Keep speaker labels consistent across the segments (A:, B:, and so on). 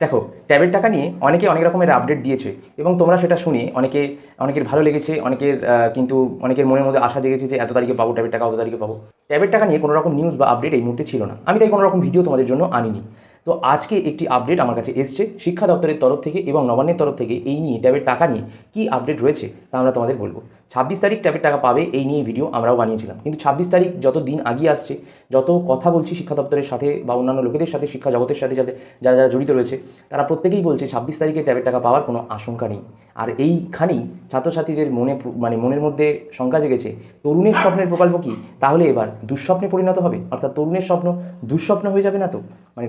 A: দেখো, ট্যাবের টাকা নিয়ে অনেকে অনেক রকমের আপডেট দিয়েছে এবং তোমরা সেটা শুনে অনেকের ভালো লেগেছে, কিন্তু অনেকের মনের মধ্যে আশা জেগেছে যে এত তারিখে পাবো ট্যাবের টাকা, অত তারিখে পাবো। ট্যাবের টাকা নিয়ে কোনো রকম নিউজ বা আপডেট এই মুহূর্তে ছিল না, আমি তাই কোনো রকম ভিডিও তোমাদের জন্য আনিনি। তো আজকে একটি আপডেট আমার কাছে এসছে শিক্ষা দপ্তরের তরফ থেকে এবং নবান্নের তরফ থেকে। এই নিয়ে ট্যাবের টাকা নিয়ে কী আপডেট রয়েছে তা আমরা তোমাদের বলবো। 26 তারিখ ট্যাবের টাকা পাবে এই নিয়ে ভিডিও আমরাও বানিয়েছিলাম, কিন্তু 26 তারিখ যত দিন আগিয়ে আসছে, যত কথা বলছি শিক্ষা দপ্তরের সাথে বা অন্যান্য লোকেদের সাথে, শিক্ষা জগতের সাথে যারা যারা জড়িত রয়েছে, তারা প্রত্যেকেই বলছে 26 তারিখে ট্যাবের টাকা পাওয়ার কোনো আশঙ্কা নেই। আর এইখানেই ছাত্রছাত্রীদের মনের মধ্যে শঙ্কা জেগেছে, তরুণের স্বপ্নের প্রকল্প কি তাহলে এবার দুঃস্বপ্নে পরিণত হবে? অর্থাৎ তরুণের স্বপ্ন দুঃস্বপ্ন হয়ে যাবে না তো?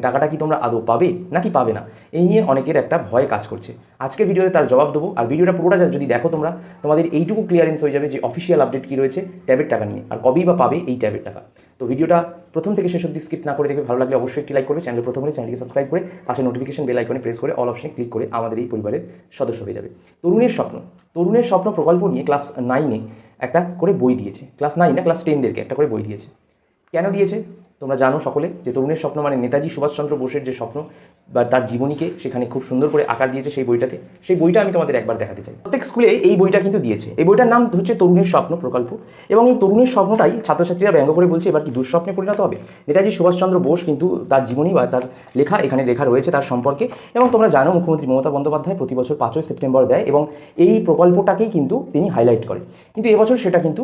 A: টাকাটা কি তোমরা আদৌ পাবে নাকি পাবে না, এই নিয়ে অনেকের একটা ভয় কাজ করছে। আজকে ভিডিওতে তার জবাব দেবো। আর ভিডিওটা পুরোটা যদি দেখো তোমরা, তোমাদের এইটুকু ক্লিয়ারেন্স হয়ে যাবে যে অফিসিয়াল আপডেট কী রয়েছে ট্যাবের টাকা নিয়ে, আর কবেই বা পাবে এই ট্যাবের টাকা। তো ভিডিওটা প্রথম থেকে শেষ অবধি স্কিপ না করে দেখবে। ভালো লাগলে অবশ্যই একটি লাইক করবে, চ্যানেলে প্রথম হলে চ্যানেলকে সাবস্ক্রাইব করে পাশে নোটিফিকেশন বেল আইকনে প্রেস করে অল অপশনে ক্লিক করে আমাদের এই পরিবারের সদস্য হয়ে যাবে। তরুণের স্বপ্ন প্রকল্প নিয়ে ক্লাস 9-এ একটা করে বই দিয়েছে। ক্লাস 9 না, ক্লাস 10দেরকে একটা করে বই দিয়েছে। কেন দিয়েছে তোমরা জানো সকলে, যে তরুণের স্বপ্ন মানে নেতাজি সুভাষচন্দ্র বোসের যে স্বপ্ন বা তার জীবনীকে সেখানে খুব সুন্দর করে আকার দিয়েছে সেই বইটাতে। সেই বইটা আমি তোমাদের একবার দেখাতে চাই। প্রত্যেক স্কুলে এই বইটা কিন্তু দিয়েছে। এই বইটার নাম হচ্ছে তরুণের স্বপ্ন প্রকল্প, এবং এই তরুণের স্বপ্নটাই ছাত্রছাত্রীরা ব্যঙ্গ করে বলছে এবার কি দুঃস্বপ্নে পরিণত হবে। নেতাজি সুভাষচন্দ্র বোস কিন্তু তার জীবনী বা তার লেখা এখানে লেখা রয়েছে তার সম্পর্কে। এবং তোমরা জানো মুখ্যমন্ত্রী মমতা বন্দ্যোপাধ্যায় প্রতি বছর 5ই সেপ্টেম্বর দেয় এবং এই প্রকল্পটাকেই কিন্তু তিনি হাইলাইট করে। কিন্তু এবছর সেটা কিন্তু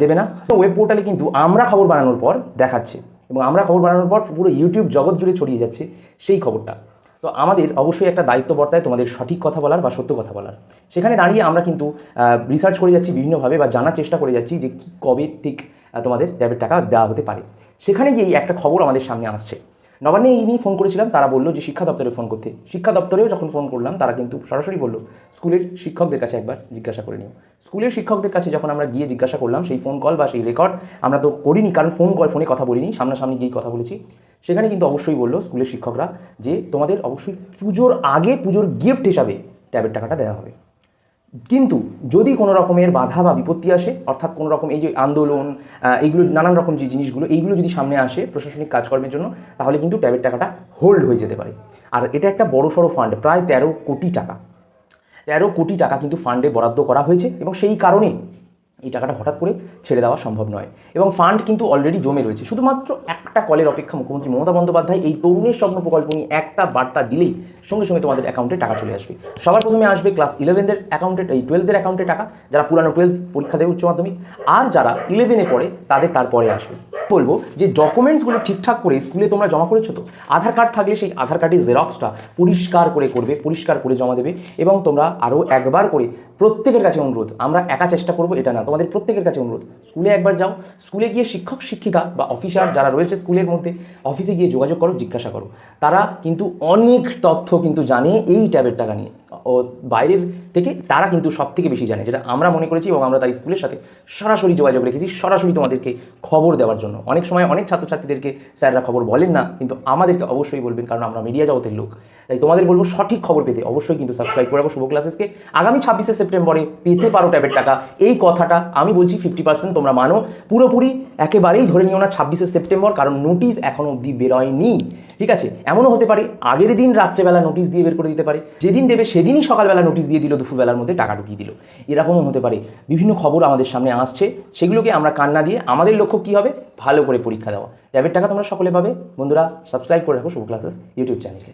A: দেবে না। ওয়েব পোর্টালে কিন্তু আমরা খবর বানানোর পর দেখাচ্ছে, এবং আমরা খবর বানানোর পর পুরো ইউটিউব জগৎ জুড়ে ছড়িয়ে যাচ্ছে সেই খবরটা। তো আমাদের অবশ্যই একটা দায়িত্ব বর্তায় তোমাদের সঠিক কথা বলার বা সত্য কথা বলার। সেখানে দাঁড়িয়ে আমরা কিন্তু রিসার্চ করে যাচ্ছি বিভিন্নভাবে, বা জানার চেষ্টা করে যাচ্ছি যে কী কবে ঠিক তোমাদের ট্যাবের টাকা দেওয়া হতে পারে। সেখানে গিয়েই একটা খবর আমাদের সামনে আসছে। নবান্নে এই নিয়ে ফোন করেছিলাম, তারা বললো যে শিক্ষা দপ্তরে ফোন করতে। শিক্ষা দপ্তরেও যখন ফোন করলাম তারা কিন্তু সরাসরি বললো স্কুলের শিক্ষকদের কাছে একবার জিজ্ঞাসা করে নিও। স্কুলের শিক্ষকদের কাছে যখন আমরা গিয়ে জিজ্ঞাসা করলাম, সেই ফোন কল বা সেই রেকর্ড আমরা তো করিনি, কারণ ফোনে কথা বলিনি, সামনাসামনি গিয়ে কথা বলেছি। সেখানে কিন্তু অবশ্যই বললো স্কুলের শিক্ষকরা যে তোমাদের অবশ্যই পুজোর আগে পুজোর গিফট হিসাবে ট্যাবের টাকাটা দেওয়া হবে। কিন্তু যদি কোনো রকমের বাধা বা বিপত্তি আসে, অর্থাৎ কোনো রকম এই যে আন্দোলন, এইগুলো নানান রকম যে জিনিসগুলো এইগুলো যদি সামনে আসে প্রশাসনিক কাজকর্মের জন্য, তাহলে কিন্তু ট্যাবের টাকাটা হোল্ড হয়ে যেতে পারে। আর এটা একটা বড়সড় ফান্ড, প্রায় 13 কোটি টাকা। 13 কোটি টাকা কিন্তু ফান্ডে বরাদ্দ করা হয়েছে, এবং সেই কারণে এই টাকাটা হঠাৎ করে ছেড়ে দেওয়া সম্ভব নয়। এবং ফান্ড কিন্তু অলরেডি জমে রয়েছে, শুধুমাত্র একটা কলের অপেক্ষা। মুখ্যমন্ত্রী মমতা বন্দ্যোপাধ্যায় এই তরুণের স্বপ্ন প্রকল্প নিয়ে একটা বার্তা দিলেই সঙ্গে সঙ্গে তোমাদের অ্যাকাউন্টে টাকা চলে আসবে। সবার প্রথমে আসবে ক্লাস 11দের অ্যাকাউন্টে, এই 12দের অ্যাকাউন্টে টাকা, যারা পুরানো 12 পরীক্ষা দেবে উচ্চ মাধ্যমিক, আর যারা 11-এ পড়ে তাদের তারপরে আসবে। বলবো যে ডকুমেন্টসগুলো ঠিকঠাক করে স্কুলে তোমরা জমা করেছো তো? আধার কার্ড থাকলে সেই আধার কার্ডের জেরক্সটা পরিষ্কার করে জমা দেবে। এবং তোমরা আরও একবার করে প্রত্যেকের কাছে অনুরোধ, আমরা একা চেষ্টা করবো এটা না, তোমাদের প্রত্যেকের কাছে অনুরোধ, স্কুলে একবার যাও, স্কুলে গিয়ে শিক্ষক শিক্ষিকা বা অফিসার যারা রয়েছে স্কুলের মধ্যে, অফিসে গিয়ে যোগাযোগ করো, জিজ্ঞাসা করো। তারা কিন্তু অনেক তথ্য কিন্তু জানে এই ট্যাবের টাকা নিয়ে, ও বাইরের থেকে তারা কিন্তু সব থেকে বেশি জানে, যেটা আমরা মনে করেছি। এবং আমরা তাই স্কুলের সাথে সরাসরি যোগাযোগ রেখেছি, সরাসরি তোমাদেরকে খবর দেওয়ার জন্য। অনেক সময় অনেক ছাত্রছাত্রীদেরকে স্যাররা খবর বলেন না, কিন্তু আমাদেরকে অবশ্যই বলবেন, কারণ আমরা মিডিয়া জগতের লোক। তাই তোমাদের বলবো সঠিক খবর পেতে অবশ্যই কিন্তু সাবস্ক্রাইব করে রাখো শুভ ক্লাসেসকে। আগামী 26শে সেপ্টেম্বরে পেতে পারো ট্যাবের টাকা, এই কথাটা আমি বলছি 50% তোমরা মানো। পুরোপুরি একেবারেই ধরে নিও না 26শে সেপ্টেম্বর, কারণ নোটিশ এখনও অবধি বেরোয়নি। ঠিক আছে, এমনও হতে পারে আগের দিন রাত্রেবেলা নোটিশ দিয়ে বের করে দিতে পারে, যেদিন দেবে সেদিনই সকালবেলা নোটিশ দিয়ে দিল, দুপুরবেলার মধ্যে টাকা ঢুকিয়ে দিল, এরকমও হতে পারে। বিভিন্ন খবর আমাদের সামনে আসছে, সেগুলোকে আমরা কান্না দিয়ে আমাদের লক্ষ্য কী হবে, ভালো করে পরীক্ষা দেওয়া। ট্যাবের টাকা তোমরা সকলে পাবে। বন্ধুরা সাবস্ক্রাইব করে রাখো শুভ ক্লাসেস ইউটিউব চ্যানেলকে।